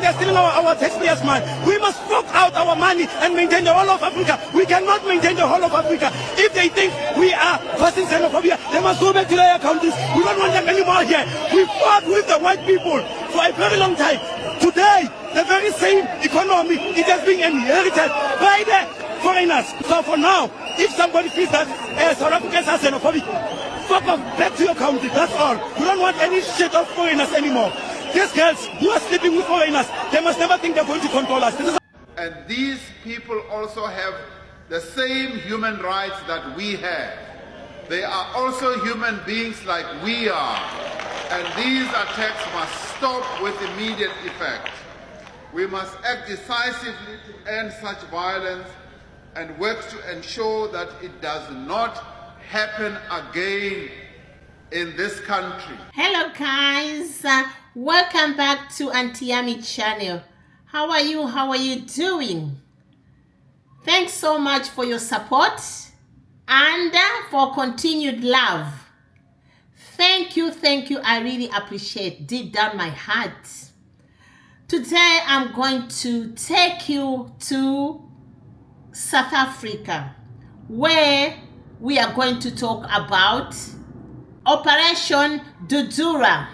and they're stealing our taxpayers' money. We must fork out our money and maintain the whole of Africa. We cannot maintain the whole of Africa. If they think we are causing xenophobia, they must go back to their countries. We don't want them anymore here. We fought with the white people for a very long time. Today, the very same economy, it has been inherited by the foreigners. So for now, if somebody feels that South Africans are xenophobic, fuck off, back to your country, that's all. We don't want any shit of foreigners anymore. These girls who are sleeping with foreigners, they must never think they're going to control us. And these people also have the same human rights that we have. They are also human beings like we are. And these attacks must stop with immediate effect. We must act decisively to end such violence and work to ensure that it does not happen again in this country. Hello guys, welcome back to Anti-immigrant channel. How are you? How are you doing? Thanks so much for your support and for continued love. Thank you. I really appreciate deep down my heart. Today I'm going to take you to South Africa, where we are going to talk about Operation Dudula.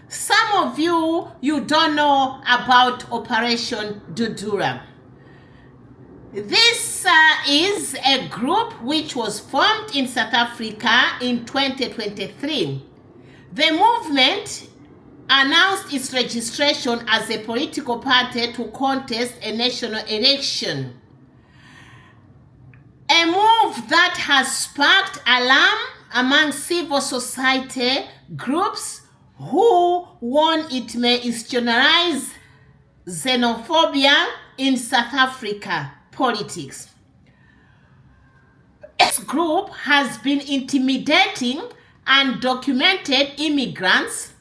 Some of you don't know about Operation Dudula. This is a group which was formed in South Africa in 2023. The movement announced its registration as a political party to contest a national election. A move that has sparked alarm among civil society groups who warn it may institutionalize xenophobia in South Africa politics. This group has been intimidating undocumented immigrants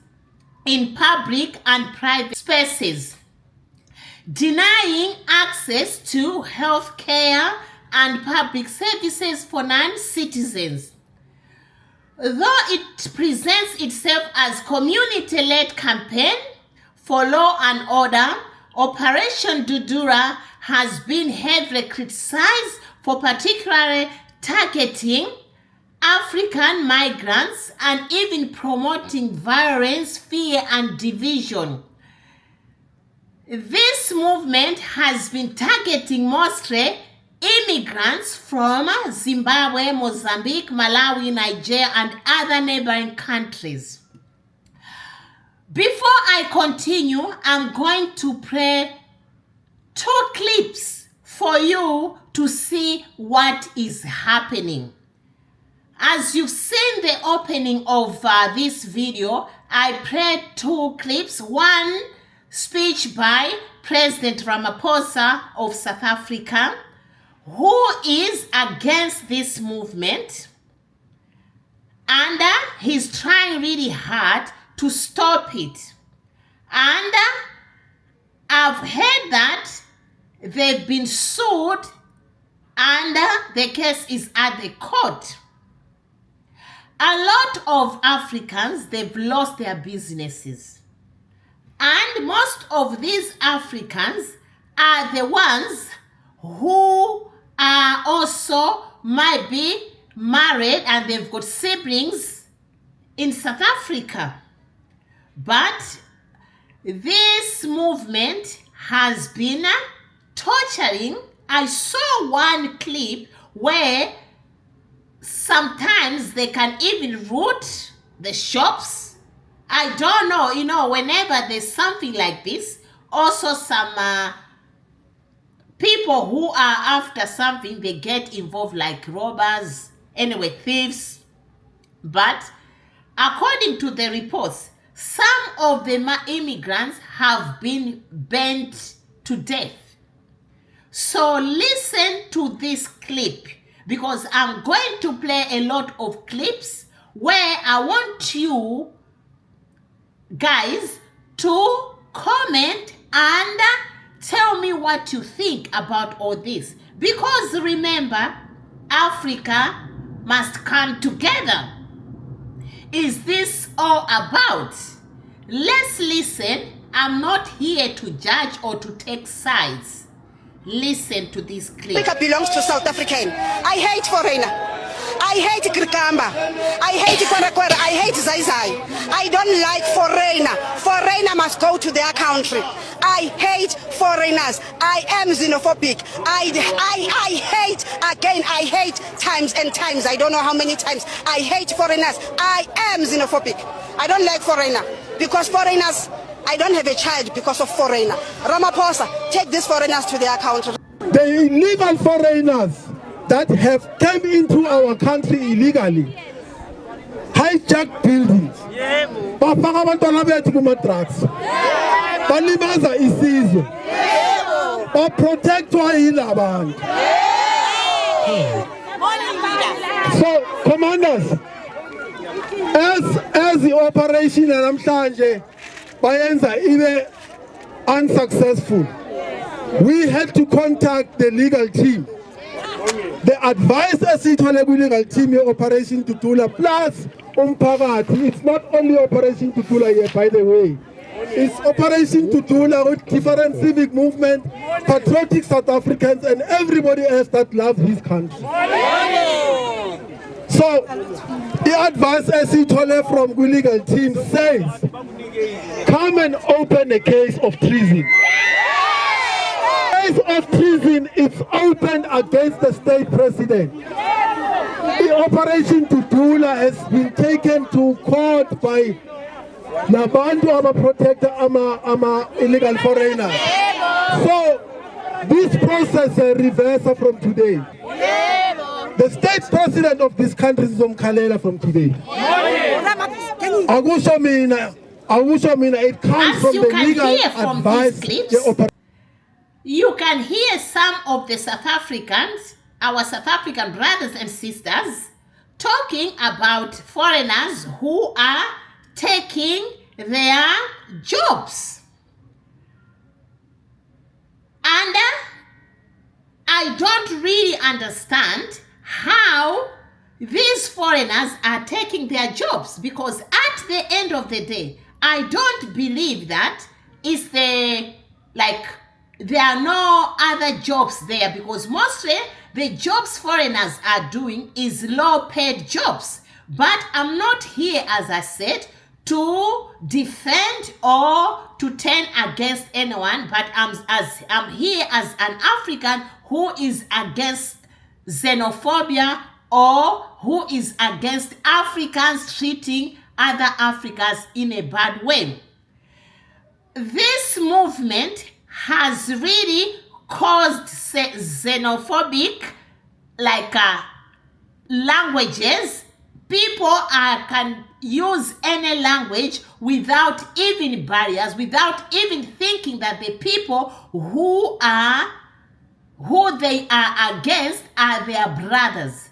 in public and private spaces, denying access to health care and public services for non-citizens. Though it presents itself as community-led campaign for law and order, Operation Dudula has been heavily criticized for particularly targeting African migrants and even promoting violence, fear, and division. This movement has been targeting mostly immigrants from Zimbabwe, Mozambique, Malawi, Nigeria, and other neighboring countries. Before I continue, I'm going to play 2 clips for you to see what is happening. As you've seen the opening of this video, I played 2 clips. One speech by President Ramaphosa of South Africa, who is against this movement, and he's trying really hard to stop it. And I've heard that they've been sued and the case is at the court. A lot of Africans, they've lost their businesses. And most of these Africans are the ones who are also might be married and they've got siblings in South Africa. But this movement has been torturing. I saw one clip where sometimes they can even root the shops. I don't know, whenever there's something like this, also some people who are after something, they get involved like robbers, anyway, thieves. But according to the reports, some of the immigrants have been burnt to death. So listen to this clip, because I'm going to play a lot of clips where I want you guys to comment and tell me what you think about all this. Because remember, Africa must come together. Is this all about? Let's listen I'm not here to judge or to take sides. Listen to this clip. Africa belongs to South African. I hate foreigner. I hate Krikamba. I hate Kwarakwara. I hate Zaizai. I don't like foreigner. Foreigner must go to their country. I hate foreigners. I am xenophobic. I hate, again, I hate times and times. I don't know how many times. I hate foreigners. I am xenophobic. I don't like foreigner because foreigners, I don't have a child because of foreigner. Ramaphosa, take these foreigners to their country. The illegal foreigners that have come into our country illegally hijack buildings, bafaka abantwana bethu kuma-drugs, balimaza isizwe, baprotectwa yila abantu. So commanders, as the operation namhlanje bayenza ibe unsuccessful, we had to contact the legal team. The advice esithole kwi-legal team ye-Operation Dudula plus umphakathi. It's not only Operation Dudula here, by the way. It's Operation Dudula with different civic movement, patriotic South Africans, and everybody else that loves his country. So, the advice esithole from the legal team says, come and open a case of treason. Of treason is opened against the state president. The Operation Dudula has been taken to court by Nabantu Ama Protector Ama illegal foreigners. So this process is reversal from today. The state president of this country is Kalela from today. It comes from the legal advice. You can hear some of the South Africans, our South African brothers and sisters, talking about foreigners who are taking their jobs. And I don't really understand how these foreigners are taking their jobs, because at the end of the day, I don't believe that it's there are no other jobs there, because mostly the jobs foreigners are doing is low-paid jobs. But I'm not here, as I said, to defend or to turn against anyone, but I'm here as an African who is against xenophobia or who is against Africans treating other Africans in a bad way. This movement has really caused xenophobic languages. People can use any language without even barriers, without even thinking that the people who they are against are their brothers.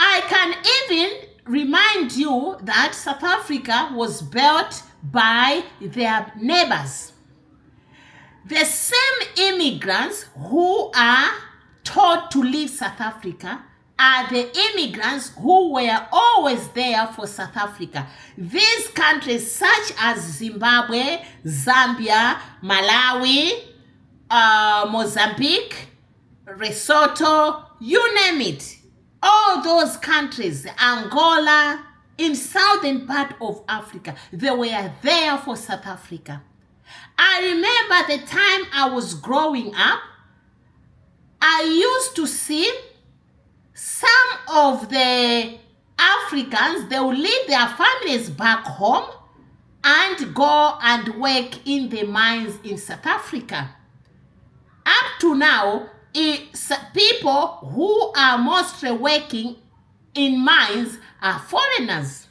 I can even remind you that South Africa was built by their neighbors. The same immigrants who are taught to leave South Africa are the immigrants who were always there for South Africa. These countries such as Zimbabwe, Zambia, Malawi, Mozambique, Lesotho, you name it. All those countries, Angola, in southern part of Africa, they were there for South Africa. I remember the time I was growing up, I used to see some of the Africans, they will leave their families back home and go and work in the mines in South Africa. Up to now, people who are mostly working in mines are foreigners.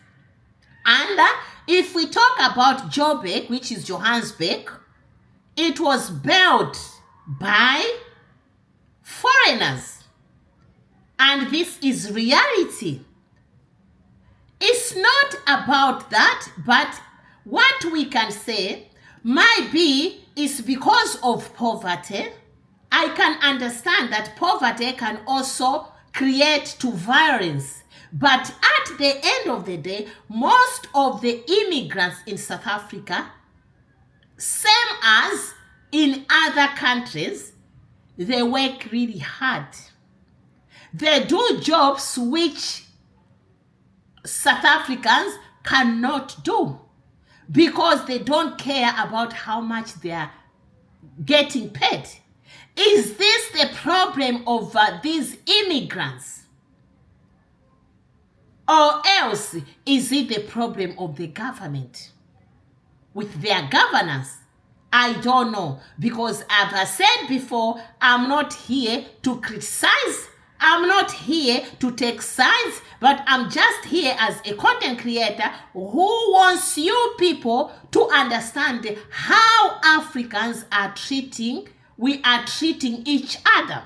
And if we talk about Joburg, which is Johannesburg, it was built by foreigners. And this is reality. It's not about that, but what we can say might be is because of poverty. I can understand that poverty can also create to violence. But at the end of the day, most of the immigrants in South Africa, same as in other countries, they work really hard. They do jobs which South Africans cannot do because they don't care about how much they are getting paid. Is this the problem of these immigrants? Or else is it the problem of the government with their governance? I don't know, because as I said before, I'm not here to criticize. I'm not here to take sides, but I'm just here as a content creator who wants you people to understand how Africans are we are treating each other.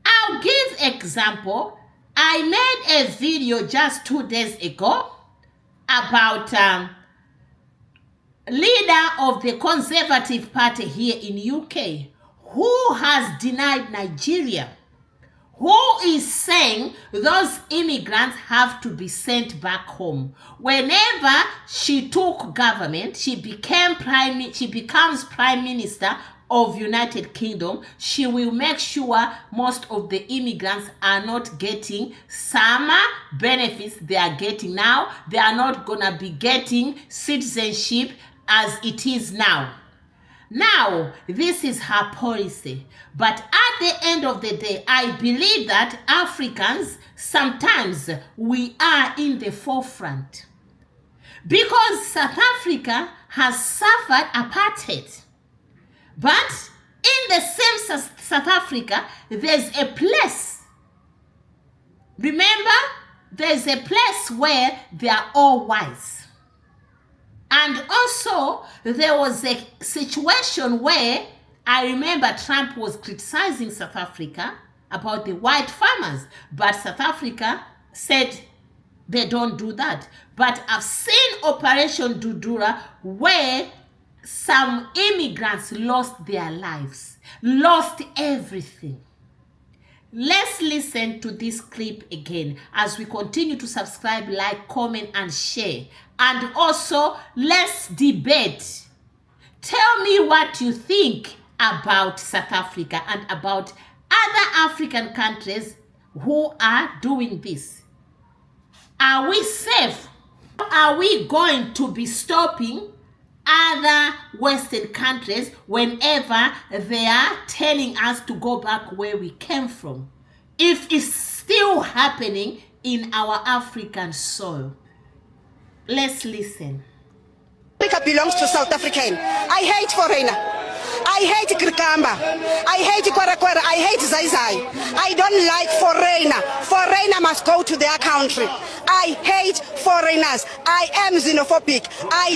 I'll give example. I made a video just 2 days ago about leader of the Conservative Party here in UK who has denied Nigeria, who is saying those immigrants have to be sent back home. Whenever she took government, she becomes Prime Minister of United Kingdom, she will make sure most of the immigrants are not getting some benefits they are getting now. They are not gonna be getting citizenship as it is now. Now, this is her policy. But at the end of the day, I believe that Africans, sometimes we are in the forefront. Because South Africa has suffered apartheid. But in the same South Africa, there's a place. Remember, there's a place where they are all wise. And also, there was a situation where I remember Trump was criticizing South Africa about the white farmers, but South Africa said they don't do that. But I've seen Operation Dudula where some immigrants lost their lives, lost everything. Let's listen to this clip again as we continue to subscribe, like, comment, and share. And also, let's debate. Tell me what you think about South Africa and about other African countries who are doing this. Are we safe? Are we going to be stopping other Western countries whenever they are telling us to go back where we came from, if it's still happening in our African soil? Let's listen. Africa belongs to South African. I hate foreigner. I hate Krikamba. I hate Kwara. I hate Zaizai. I don't like foreigner. Foreigner must go to their country. I hate foreigners. I am xenophobic. I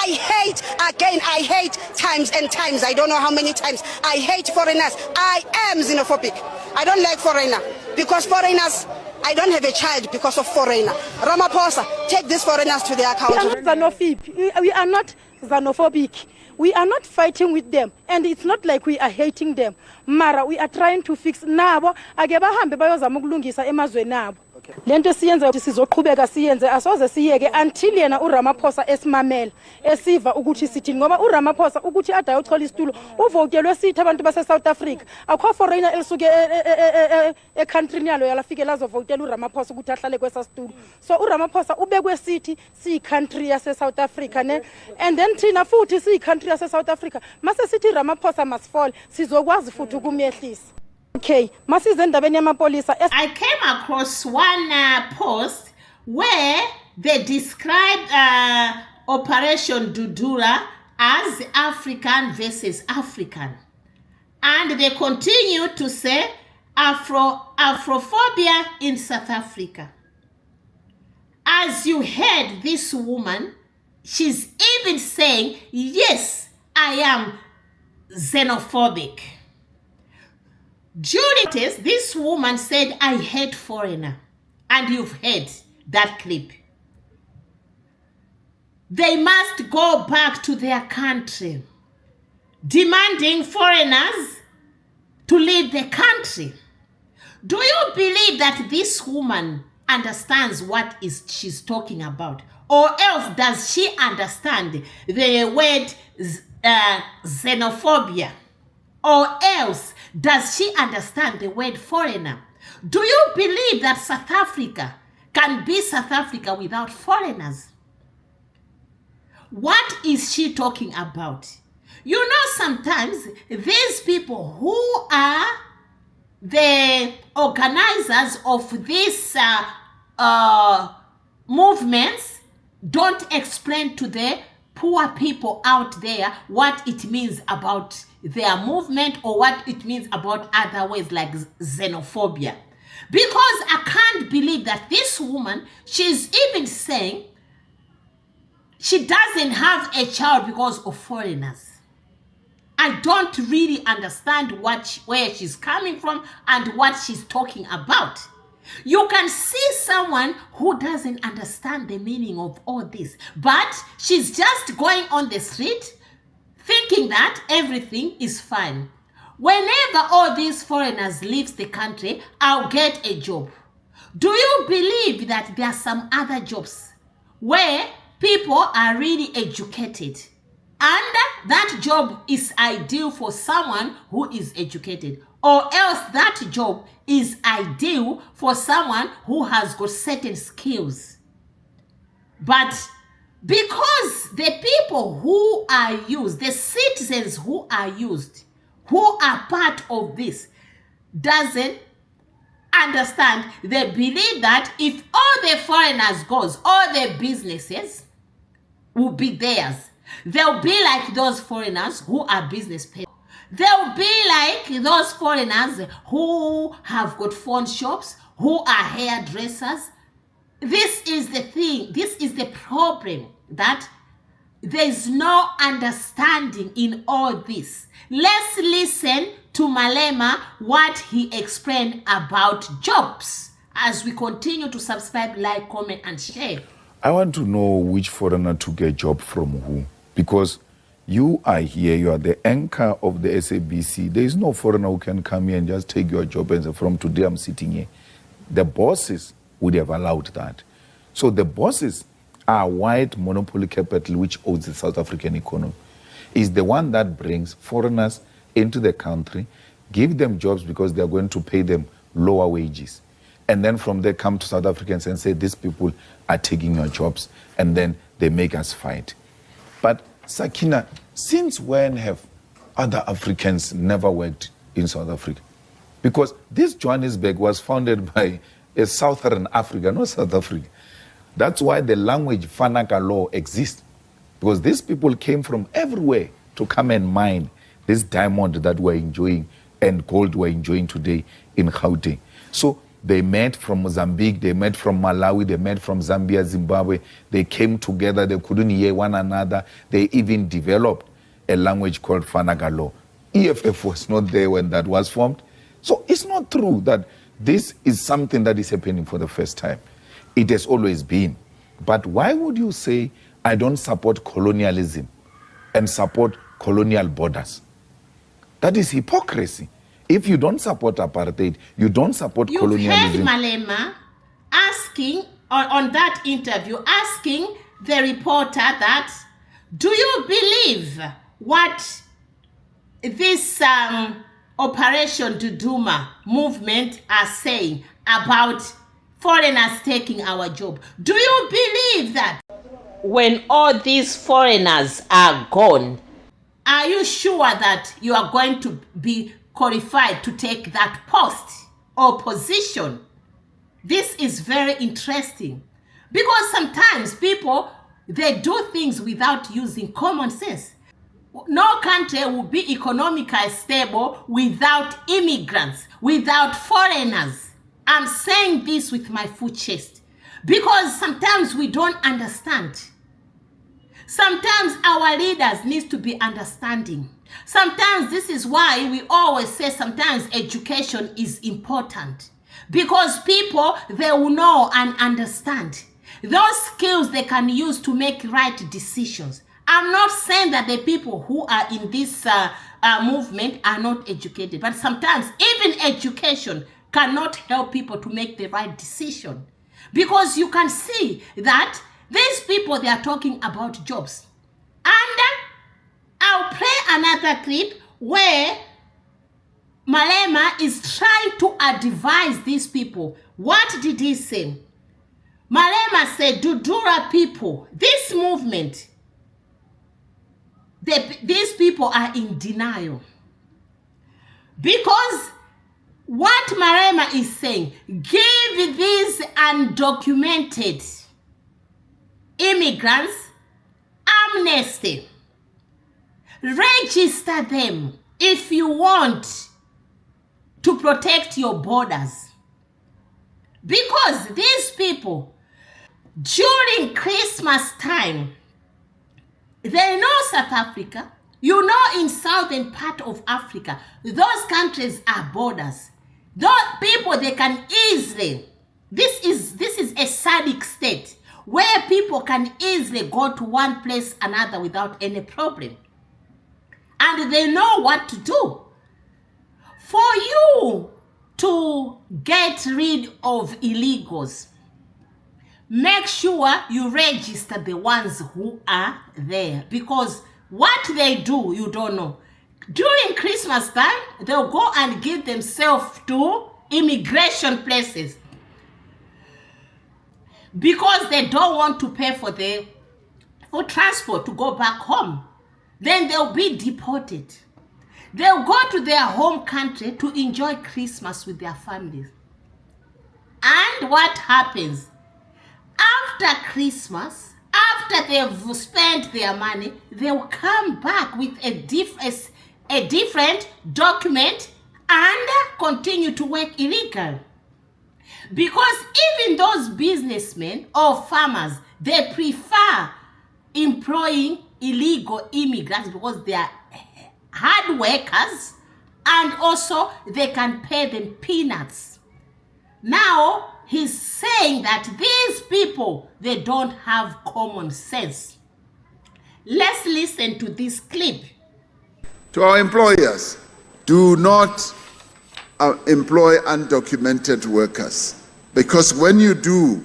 hate, again, I hate times and times. I don't know how many times. I hate foreigners. I am xenophobic. I don't like foreigner because foreigners, I don't have a child because of foreigner. Ramaphosa, take these foreigners to their country. We are not xenophobic. We are not fighting with them, and it's not like we are hating them. Mara, we are trying to fix nabo. Ake bahambe bayozama ukulungisa emazweni nabo. Lento siyenza ukuthi sizoqhubeka siyenze asoze siyeke until yena uRamaphosa esimamela esiva ukuthi sithini, ngoba uRamaphosa ukuthi ade ayothola isitulo uvotelwe sithi abantu base South Africa akho foreigner elisuke country yalo yalafike lazovotela uRamaphosa ukuthi ahlale kwesasitulo. So uRamaphosa ubekwe sithi si country yase South Africa ne, and then thina futhi si country yase South Africa mase sithi Ramaphosa must fall sizokwazi futhi ukumyehlisa. Okay, I came across one post where they described Operation Dudula as African versus African. And they continue to say Afrophobia in South Africa. As you heard this woman, she's even saying, yes, I am xenophobic. During this woman said, I hate foreigner. And you've heard that clip. They must go back to their country, demanding foreigners to leave the country. Do you believe that this woman understands what she's talking about? Or else does she understand the word xenophobia? Or else does she understand the word foreigner? Do you believe that South Africa can be South Africa without foreigners? What is she talking about? You know, sometimes these people who are the organizers of these movements don't explain to the poor people out there what it means about their movement or what it means about other ways like xenophobia. Because I can't believe that this woman, she's even saying she doesn't have a child because of foreigners. I don't really understand where she's coming from and what she's talking about. You can see someone who doesn't understand the meaning of all this, but she's just going on the street thinking that everything is fine. Whenever all these foreigners leave the country, I'll get a job. Do you believe that there are some other jobs where people are really educated? And that job is ideal for someone who is educated. Or else that job is ideal for someone who has got certain skills. But because the people who are used, the citizens who are used, who are part of this, doesn't understand, they believe that if all the foreigners goes, all the businesses will be theirs. They'll be like those foreigners who are business people. They'll be like those foreigners who have got phone shops, who are hairdressers. This is the thing, this is the problem, that there's no understanding in all this. Let's listen to Malema, what he explained about jobs, as we continue to subscribe, like, comment, and share. I want to know which foreigner took a job from who. Because you are here, you are the anchor of the SABC. There is no foreigner who can come here and just take your job and say, from today I'm sitting here. The bosses would have allowed that. So the bosses are white monopoly capital which owns the South African economy. Is the one that brings foreigners into the country, give them jobs because they are going to pay them lower wages. And then from there come to South Africans and say, these people are taking your jobs. And then they make us fight. But Sakina, since when have other Africans never worked in South Africa? Because this Johannesburg was founded by a Southern Africa, not South Africa. That's why the language Fanaka law exists. Because these people came from everywhere to come and mine this diamond that we're enjoying and gold we're enjoying today in Gauteng. So they met from Mozambique, they met from Malawi, they met from Zambia, Zimbabwe. They came together, they couldn't hear one another. They even developed a language called Fanagalo. EFF was not there when that was formed. So it's not true that this is something that is happening for the first time. It has always been. But why would you say, I don't support colonialism and support colonial borders? That is hypocrisy. If you don't support apartheid, you don't support colonialism. You've heard Malema asking, on that interview, asking the reporter that, do you believe what this Operation Dudula movement are saying about foreigners taking our job? Do you believe that when all these foreigners are gone, are you sure that you are going to be qualified to take that post or position? This is very interesting because sometimes people, they do things without using common sense. No country will be economically stable without immigrants, without foreigners. I'm saying this with my full chest because sometimes we don't understand. Sometimes our leaders need to be understanding. Sometimes this is why we always say sometimes education is important. Because people, they will know and understand. Those skills they can use to make right decisions. I'm not saying that the people who are in this movement are not educated. But sometimes even education cannot help people to make the right decision. Because you can see that These people, they are talking about jobs. And I'll play another clip where Malema is trying to advise these people. What did he say? Malema said, Dudula people, this movement, these people are in denial. Because what Malema is saying, give these undocumented immigrants amnesty. Register them if you want to protect your borders. Because these people, during Christmas time, they know South Africa. You know, in southern part of Africa, those countries are borders. Those people, they can easily, this is a SADC state where people can easily go to one place another without any problem. And they know what to do. For you to get rid of illegals, make sure you register the ones who are there, because what they do, you don't know. During Christmas time, they'll go and give themselves to immigration places because they don't want to pay for transport to go back home. Then they'll be deported. They'll go to their home country to enjoy Christmas with their families. And what happens? After Christmas, after they've spent their money, they'll come back with a different document and continue to work illegal. Because even those businessmen or farmers, they prefer employing illegal immigrants because they are hard workers and also they can pay them peanuts. Now, he's saying that these people, they don't have common sense. Let's listen to this clip. To our employers, do not employ undocumented workers, because when you do,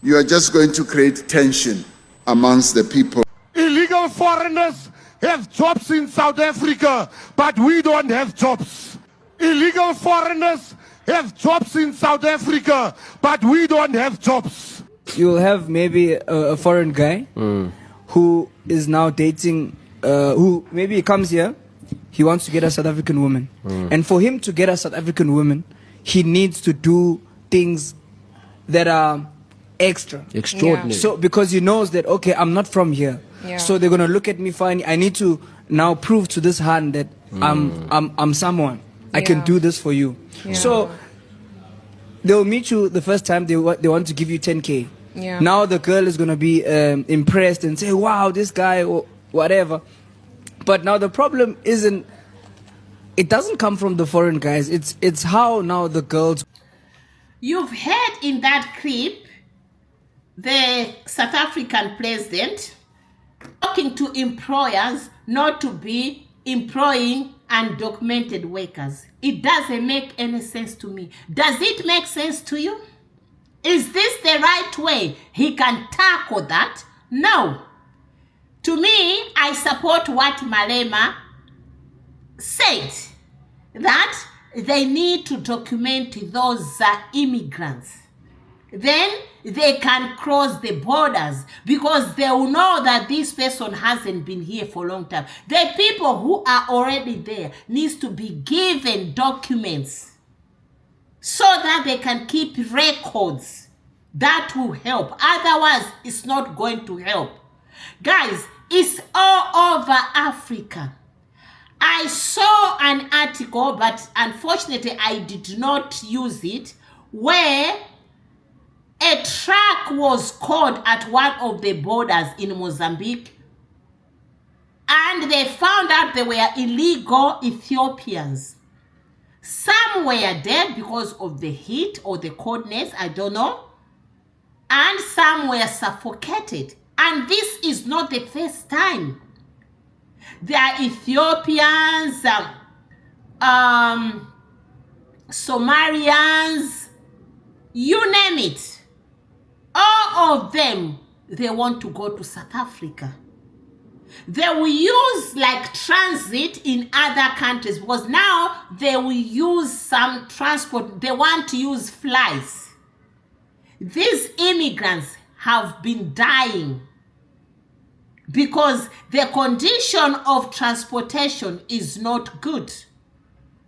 you are just going to create tension amongst the people. Illegal foreigners have jobs in South Africa, but we don't have jobs. Illegal foreigners have jobs in South Africa, but we don't have jobs. You'll have maybe a foreign guy who is now dating, who maybe he comes here, he wants to get a South African woman. And for him to get a South African woman, he needs to do things that are extra. Extraordinary. Yeah. So because he knows that, okay, I'm not from here. Yeah. So they're going to look at me funny. I need to now prove to this hand that I'm someone. I can do this for you. Yeah. So they'll meet you the first time, they want to give you 10K. Yeah. Now the girl is going to be impressed and say, wow, this guy or whatever. But now the problem isn't, it doesn't come from the foreign guys. It's how now the girls. You've heard in that clip the South African president talking to employers not to be employing undocumented workers. It doesn't make any sense to me. Does it make sense to you? Is this the right way he can tackle that? No. To me, I support what Malema said, that they need to document those immigrants. Then they can cross the borders because they will know that this person hasn't been here for a long time. The people who are already there needs to be given documents so that they can keep records. That will help. Otherwise, it's not going to help. Guys, it's all over Africa. I saw an article, but unfortunately I did not use it, where a truck was caught at one of the borders in Mozambique, and they found out they were illegal Ethiopians. Some were dead because of the heat or the coldness, I don't know, and some were suffocated. And this is not the first time. There are Ethiopians, Somalians, you name it. All of them they want to go to South Africa. They will use like transit in other countries because now they will use some transport. They want to use flights. These immigrants have been dying because the condition of transportation is not good.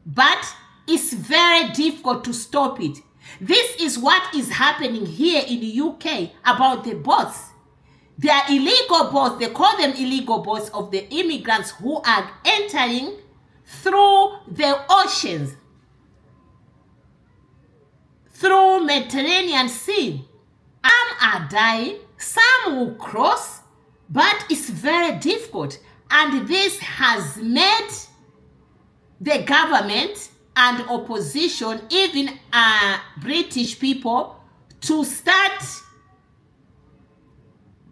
But it's very difficult to stop it. This is what is happening here in the UK about the boats. They are illegal boats. They call them illegal boats of the immigrants who are entering through the oceans, through Mediterranean Sea. Some are dying, some will cross, but it's very difficult. And this has made the government and opposition, even British people, to start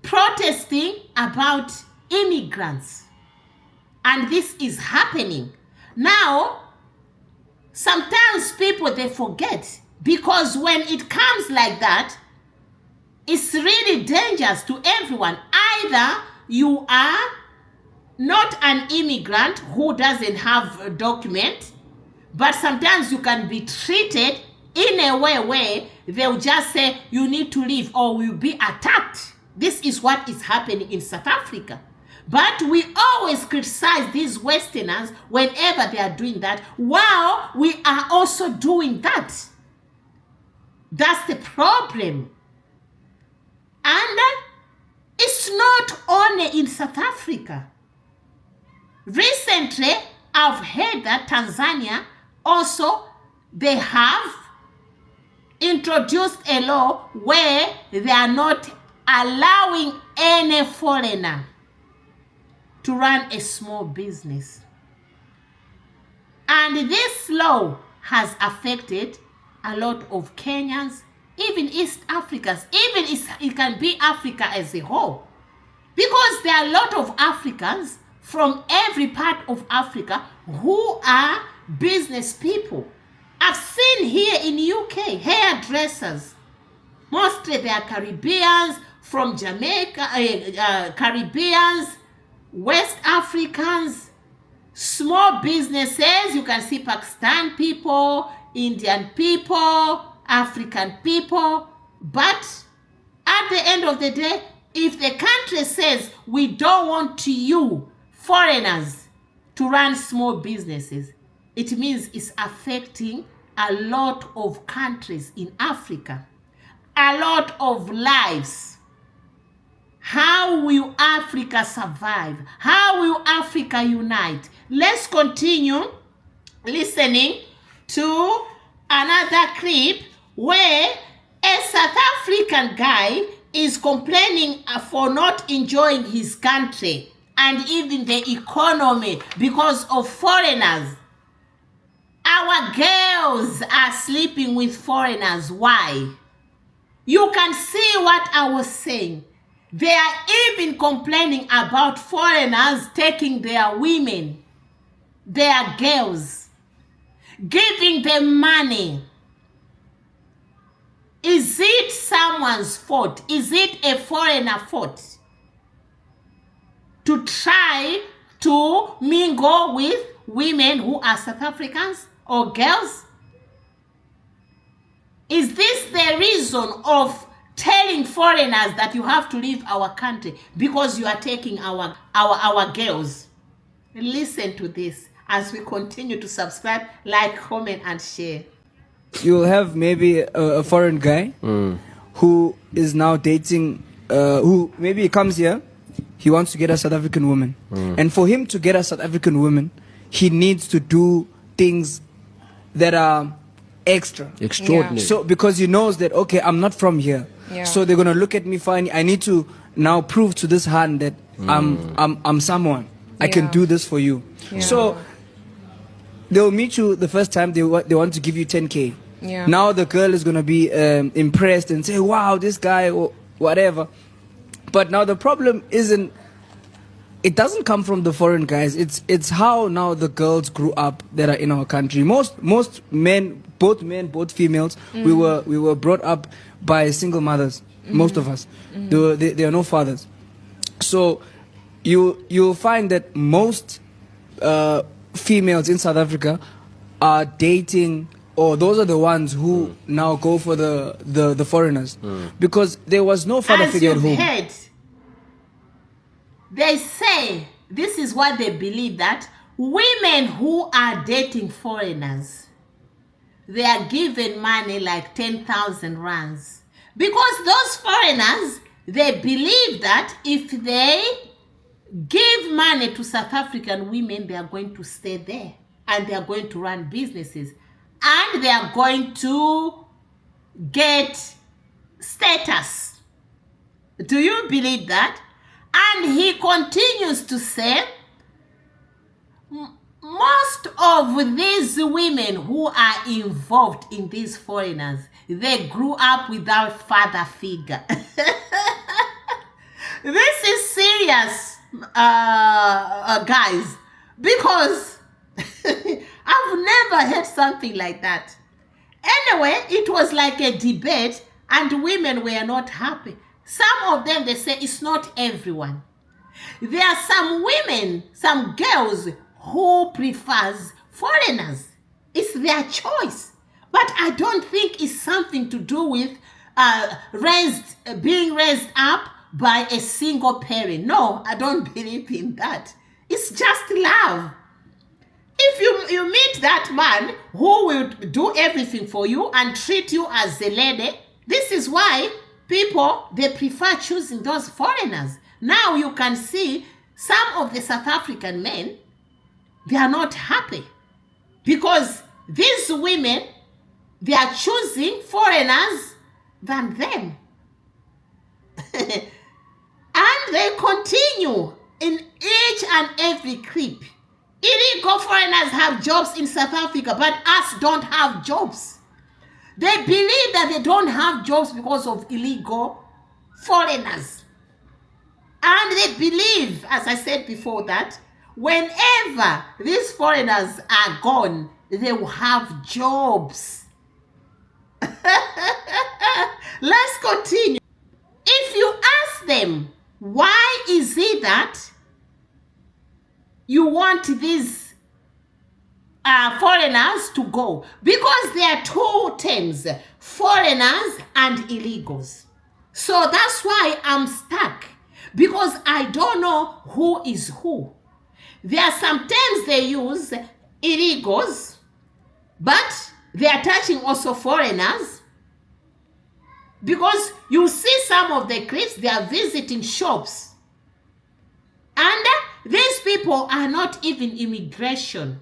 protesting about immigrants. And this is happening. Now, sometimes people, they forget, because when it comes like that, it's really dangerous to everyone. Either you are not an immigrant who doesn't have a document, but sometimes you can be treated in a way where they'll just say you need to leave or will be attacked. This is what is happening in South Africa. But we always criticize these Westerners whenever they are doing that, while we are also doing that. That's the problem. And it's not only in South Africa. Recently, I've heard that Tanzania also, they have introduced a law where they are not allowing any foreigner to run a small business. And this law has affected a lot of Kenyans, even East Africans, even it can be Africa as a whole. Because there are a lot of Africans from every part of Africa who are business people. I've seen here in UK, hairdressers. Mostly they are Caribbeans, from Jamaica, Caribbeans, West Africans, small businesses. You can see Pakistan people, Indian people, African people. But at the end of the day, if the country says we don't want you foreigners to run small businesses, it means it's affecting a lot of countries in Africa, a lot of lives. How will Africa survive? How will Africa unite? Let's continue listening to another clip where a South African guy is complaining for not enjoying his country and even the economy because of foreigners. Our girls are sleeping with foreigners. Why? You can see what I was saying. They are even complaining about foreigners taking their women, their girls, giving them money. Is it someone's fault? Is it a foreigner fault to try to mingle with women who are South Africans or girls? Is this the reason of telling foreigners that you have to leave our country because you are taking our girls? Listen to this as we continue to subscribe, like, comment, and share. You'll have maybe a foreign guy who is now dating, who maybe he comes here, he wants to get a South African woman. And for him to get a South African woman, he needs to do things that are extraordinary. So because he knows that, okay, I'm not from here. So they're going to look at me funny. I need to now prove to this hand that I'm someone. I can do this for you. So they'll meet you the first time, they want to give you 10K. Now the girl is going to be impressed and say, wow, this guy, or whatever. But now the problem isn't, it doesn't come from the foreign guys. It's how now the girls grew up that are in our country. Most men, both females, we were brought up by single mothers. most of us. There are no fathers. So you'll find that most females in South Africa are dating, or those are the ones who now go for the foreigners, because there was no father figure at home. Heard, they say, this is what they believe, that women who are dating foreigners, they are given money like 10,000 rands. Because those foreigners, they believe that if they give money to South African women, they are going to stay there and they are going to run businesses and they are going to get status. Do you believe that? And he continues to say, most of these women who are involved in these foreigners, they grew up without father figure. This is serious, guys, because I've never heard something like that. Anyway, it was like a debate and women were not happy. Some of them, they say it's not everyone. There are some women, some girls who prefers foreigners. It's their choice. But I don't think it's something to do with being raised up by a single parent. No, I don't believe in that. It's just love. If you meet that man who will do everything for you and treat you as a lady, this is why people, they prefer choosing those foreigners. Now you can see some of the South African men, they are not happy because these women, they are choosing foreigners than them. And they continue in each and every clip. Illegal foreigners have jobs in South Africa, but us don't have jobs. They believe that they don't have jobs because of illegal foreigners. And they believe, as I said before, that whenever these foreigners are gone, they will have jobs. Let's continue. If you ask them, why is it that you want these foreigners to go? Because there are two terms, foreigners and illegals. So that's why I'm stuck, because I don't know who is who. There are some terms they use, illegals, but they are touching also foreigners. Because you see some of the clips, they are visiting shops. And these people are not even immigration.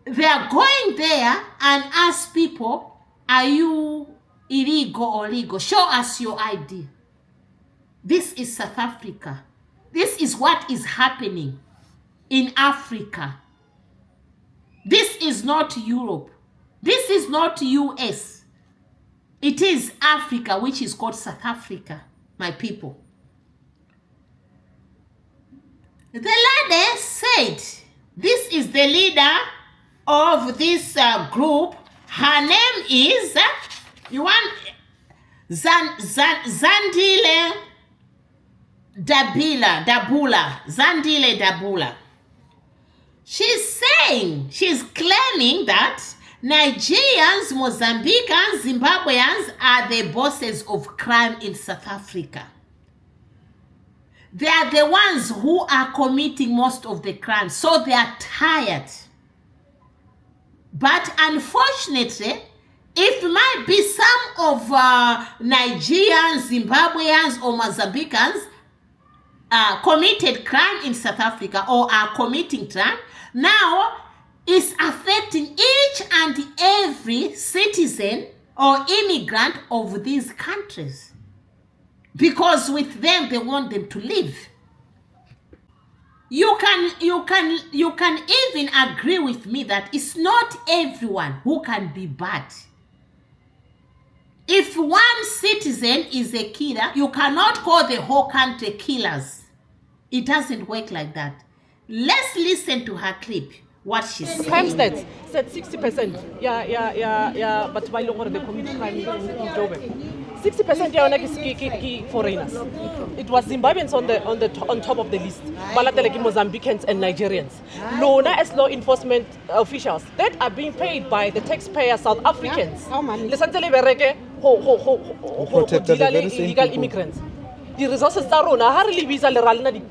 They are going there and ask people, are you illegal or legal? Show us your ID. This is South Africa. This is what is happening in Africa. This is not Europe. This is not US. It is Africa, which is called South Africa, my people. The lady said, this is the leader of this group. Her name is, Zandile Dabula. She's saying, she's claiming that Nigerians, Mozambicans, Zimbabweans are the bosses of crime in South Africa. They are the ones who are committing most of the crimes, so they are tired. But unfortunately, it might be some of Nigerians, Zimbabweans, or Mozambicans committed crime in South Africa or are committing crime. Now, it's affecting each and every citizen or immigrant of these countries. Because with them, they want them to live. You can even agree with me that it's not everyone who can be bad. If one citizen is a killer, you cannot call the whole country killers. It doesn't work like that. Let's listen to her clip. What she said. Crime stats said 60%. Yeah. But by law, they commit crime in Joburg. 60% are foreigners. It was Zimbabweans on top of the list. Balatele Mozambicans and Nigerians. Lona as law enforcement officials that are being paid by the taxpayer South Africans. Lesantele bereke ho deal illegal immigrants. The resources tsa rona ha re le visa le ralna di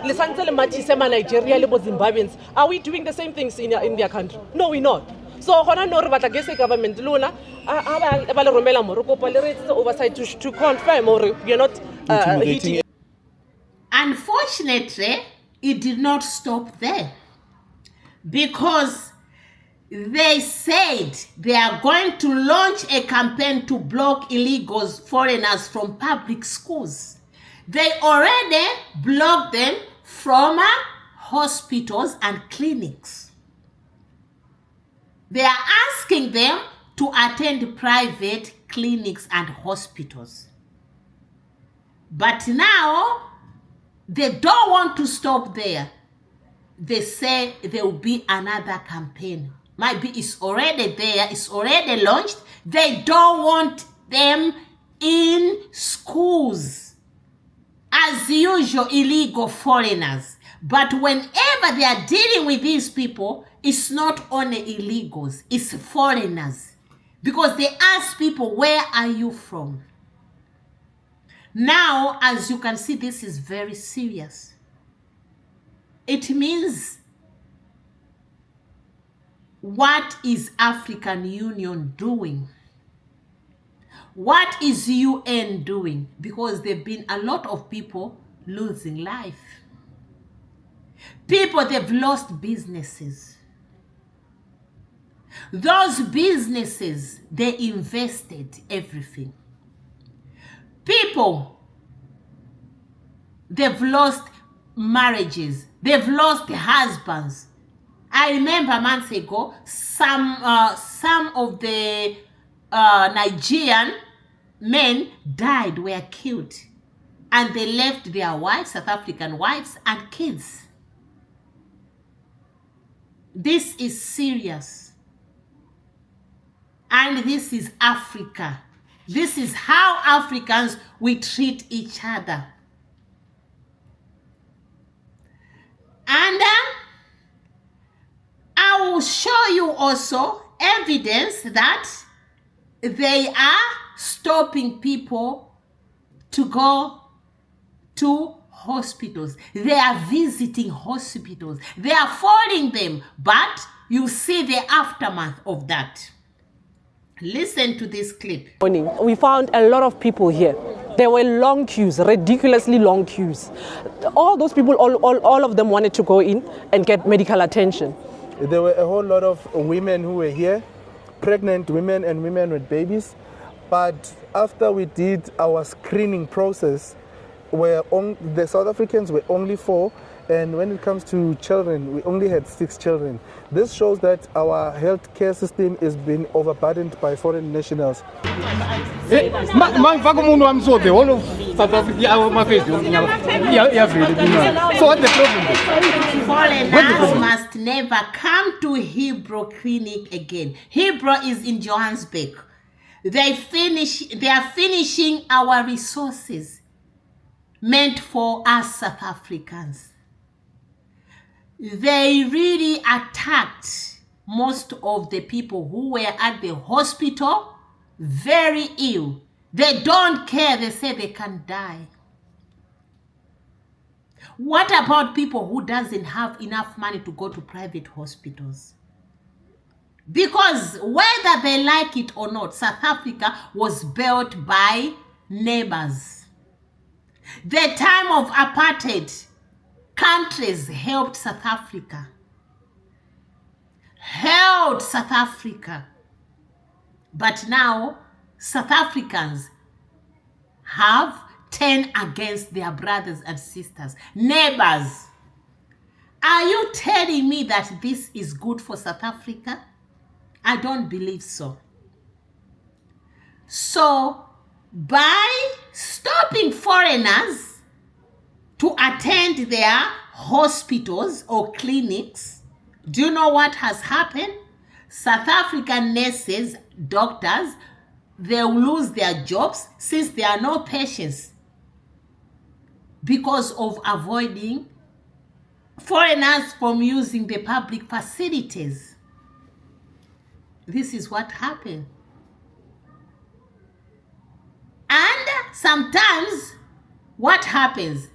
Lesantele mathisema Nigeria le Zimbabweans. Are we doing the same things in their country? No, we're not. So hona no re batla ke government lona ba le romela mo re kopa le re oversight to confirm or we are not hitting. Unfortunately, it did not stop there, because they said they are going to launch a campaign to block illegals, foreigners from public schools. They already blocked them from hospitals and clinics. They are asking them to attend private clinics and hospitals. But now, they don't want to stop there. They say there will be another campaign. Maybe it's already there, it's already launched. They don't want them in schools. As usual, illegal foreigners. But whenever they are dealing with these people, it's not only illegals, it's foreigners. Because they ask people, where are you from? Now, as you can see, this is very serious. It means, what is African Union doing? What is UN doing? Because there have been a lot of people losing life. People, they've lost businesses. Those businesses, they invested everything. People, they've lost marriages. They've lost husbands. I remember months ago, some of the Nigerian men died, were killed. And they left their wives, South African wives, and kids. This is serious. And this is Africa. This is how Africans, we treat each other. And I will show you also evidence that they are stopping people to go to hospitals. They are visiting hospitals. They are following them, but you see the aftermath of that. Listen to this clip. We found a lot of people here. There were long queues, ridiculously long queues. All those people, all of them wanted to go in and get medical attention. There were a whole lot of women who were here, pregnant women and women with babies. But after we did our screening process, where the South Africans were only 4, and when it comes to children, we only had 6 children. This shows that our healthcare system is being overburdened by foreign nationals. So what's the problem? Foreigners must never come to Hebrew Clinic again. Hebrew is in Johannesburg. They are finishing our resources meant for us South Africans. They really attacked most of the people who were at the hospital, very ill. They don't care. They say they can die. What about people who doesn't have enough money to go to private hospitals? Because whether they like it or not, South Africa was built by neighbors. The time of apartheid, countries helped South Africa. But now, South Africans have turned against their brothers and sisters, neighbors. Are you telling me that this is good for South Africa? I don't believe so. So, by stopping foreigners to attend their hospitals or clinics, do you know what has happened? South African nurses, doctors, they'll lose their jobs since there are no patients because of avoiding foreigners from using the public facilities. This is what happened. And sometimes what happens?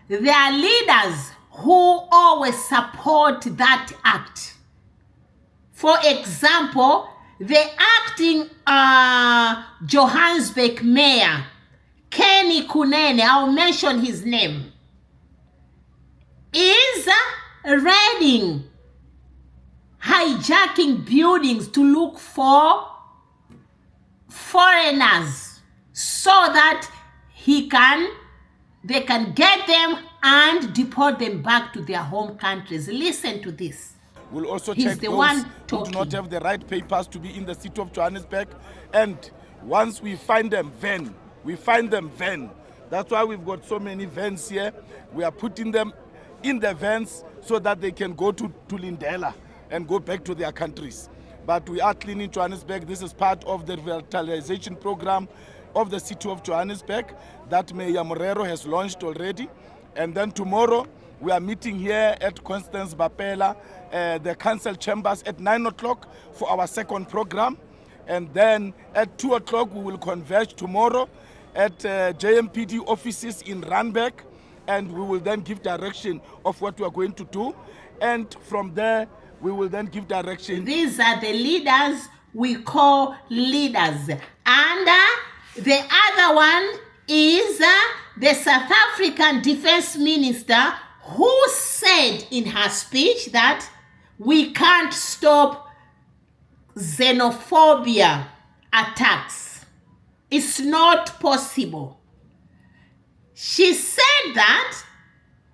There are leaders who always support that act. For example, the acting Johannesburg mayor, Kenny Kunene, I'll mention his name, is raiding, hijacking buildings to look for foreigners so that they can get them and deport them back to their home countries. Listen to this. We'll also He's check the those one who talking. do not have the right papers to be in the city of Johannesburg. And once we find them, then. That's why we've got so many vans here. We are putting them in the vans so that they can go to Lindela and go back to their countries. But we are cleaning Johannesburg. This is part of the revitalization program of the city of Johannesburg that Mayor Morero has launched already. And then tomorrow, we are meeting here at Constance Bapela, the council chambers at 9 o'clock for our second program. And then at 2 o'clock, we will converge tomorrow at JMPD offices in Randburg. And we will then give direction of what we are going to do. And from there, we will then give direction. These are the leaders we call leaders. And the other one is the South African Defense Minister, who said in her speech that we can't stop xenophobia attacks. It's not possible. She said that,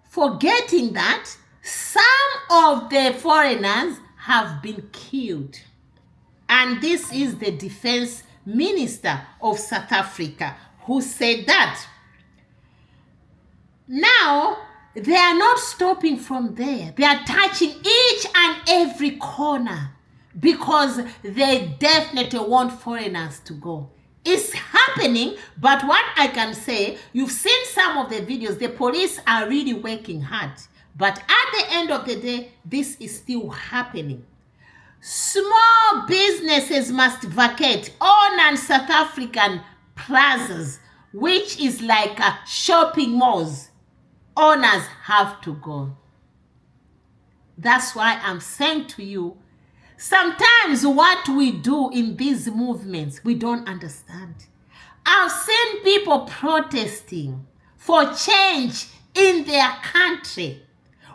forgetting that some of the foreigners have been killed. And this is the Defense Minister of South Africa who said that. Now, they are not stopping from there. They are touching each and every corner because they definitely want foreigners to go. It's happening, but what I can say, you've seen some of the videos, the police are really working hard. But at the end of the day, this is still happening. Small businesses must vacate all non-South African plazas, which is like shopping malls. Owners have to go. That's why I'm saying to you, sometimes what we do in these movements, we don't understand. I've seen people protesting for change in their country,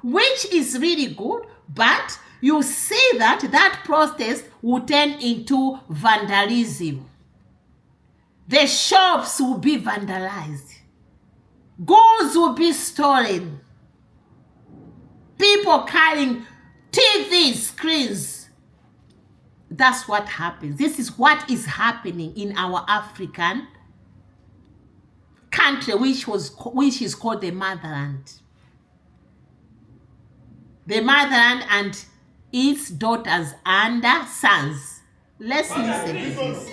which is really good, but you see that protest will turn into vandalism. The shops will be vandalized. Goods will be stolen. People carrying TV screens. That's what happens. This is what is happening in our African country, which is called the motherland. The motherland and its daughters and sons. Let's listen to this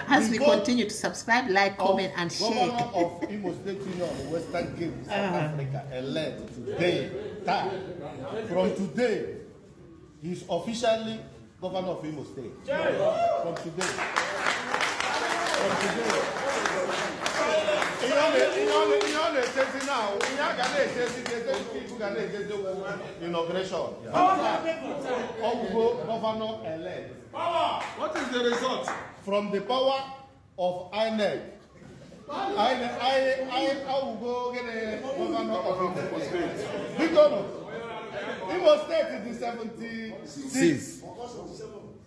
as we continue to subscribe, like, comment, and share. Governor of Imo State Union, Western Cape, South Africa, elect today. From today, he's officially governor of Imo State. From today. Inauguration. Governor elect. What is the result? From the power of INEC. I will go get a governor of Imo State. Because Imo State is the 76.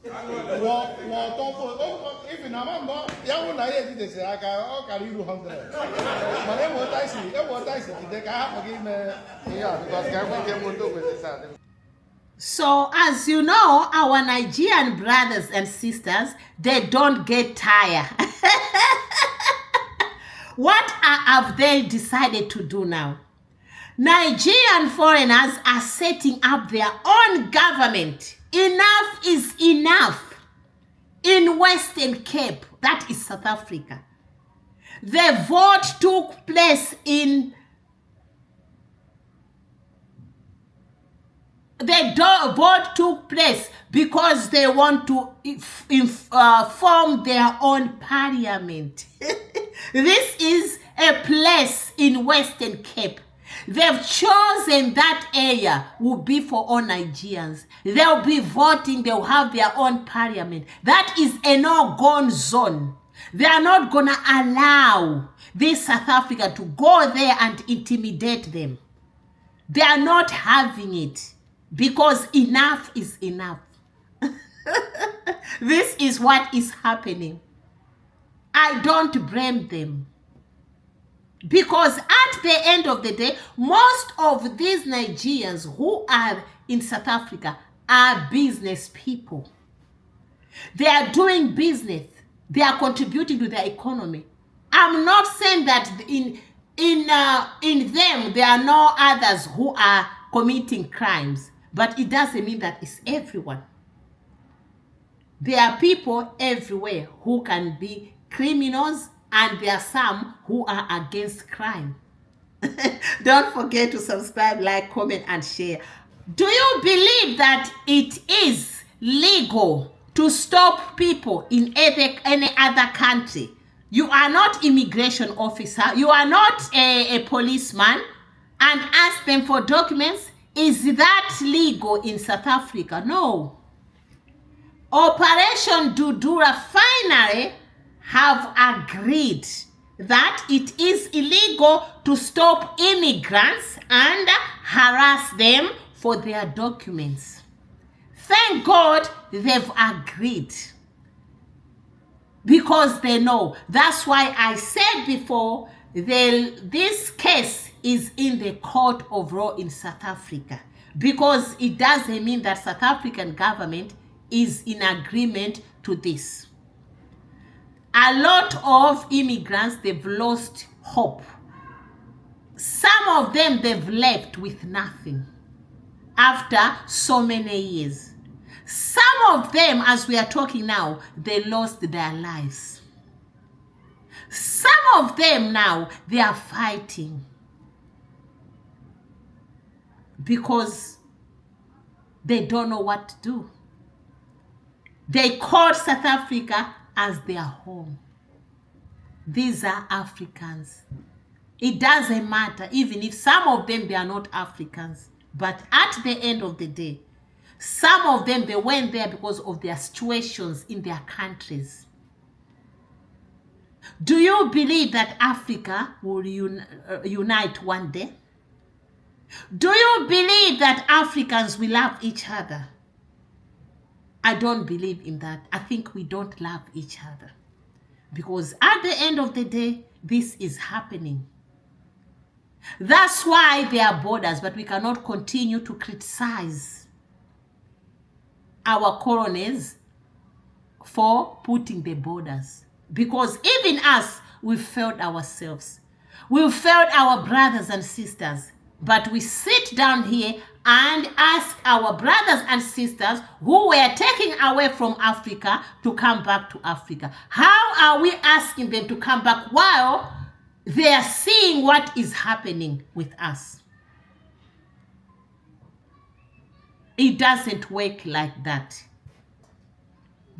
If in a member, young Nigerian they say, I can you 100. But then what I see, they can have because So, as you know, our Nigerian brothers and sisters, they don't get tired. What have they decided to do now? Nigerian foreigners are setting up their own government. Enough is enough. In Western Cape, That is South Africa. The vote took place in vote took place because they want to form their own parliament. This is a place in Western Cape. They've chosen that area will be for all Nigerians. They'll be voting, they'll have their own parliament. That is a no-go zone. They are not going to allow this South Africa to go there and intimidate them. They are not having it because enough is enough. This is what is happening. I don't blame them. Because at the end of the day, most of these Nigerians who are in South Africa are business people. They are doing business. They are contributing to the economy. I'm not saying that in them there are no others who are committing crimes, but it doesn't mean that it's everyone. There are people everywhere who can be criminals, and there are some who are against crime. Don't forget to subscribe, like, comment, and share. Do you believe that it is legal to stop people in any other country? You are not immigration officer. You are not a policeman, and ask them for documents. Is that legal in South Africa? No. Operation Dudula finally have agreed that it is illegal to stop immigrants and harass them for their documents. Thank God they've agreed, because they know. That's why I said before, this case is in the court of law in South Africa, because it doesn't mean that South African government is in agreement to this. A lot of immigrants, they've lost hope. Some of them, they've left with nothing after so many years. Some of them, as we are talking now, they lost their lives. Some of them now, they are fighting because they don't know what to do. They called South Africa as their home. These are Africans. It doesn't matter, even if some of them, they are not Africans. But at the end of the day, some of them, they went there because of their situations in their countries. Do you believe that Africa will unite one day? Do you believe that Africans will love each other? I don't believe in that. I think we don't love each other. Because at the end of the day, this is happening. That's why there are borders, but we cannot continue to criticize our colonies for putting the borders. Because even us, we failed ourselves. We failed our brothers and sisters. But we sit down here and ask our brothers and sisters who were taken away from Africa to come back to Africa. How are we asking them to come back while they are seeing what is happening with us? It doesn't work like that.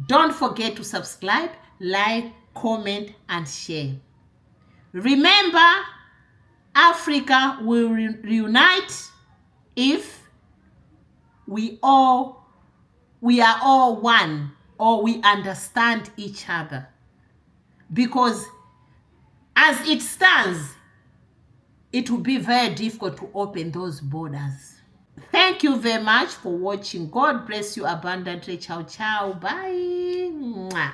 Don't forget to subscribe, like, comment, and share. Remember, Africa will reunite if we are all one, or we understand each other. Because as it stands, it will be very difficult to open those borders. Thank you very much for watching. God bless you abundantly. Ciao, ciao. Bye. Mwah.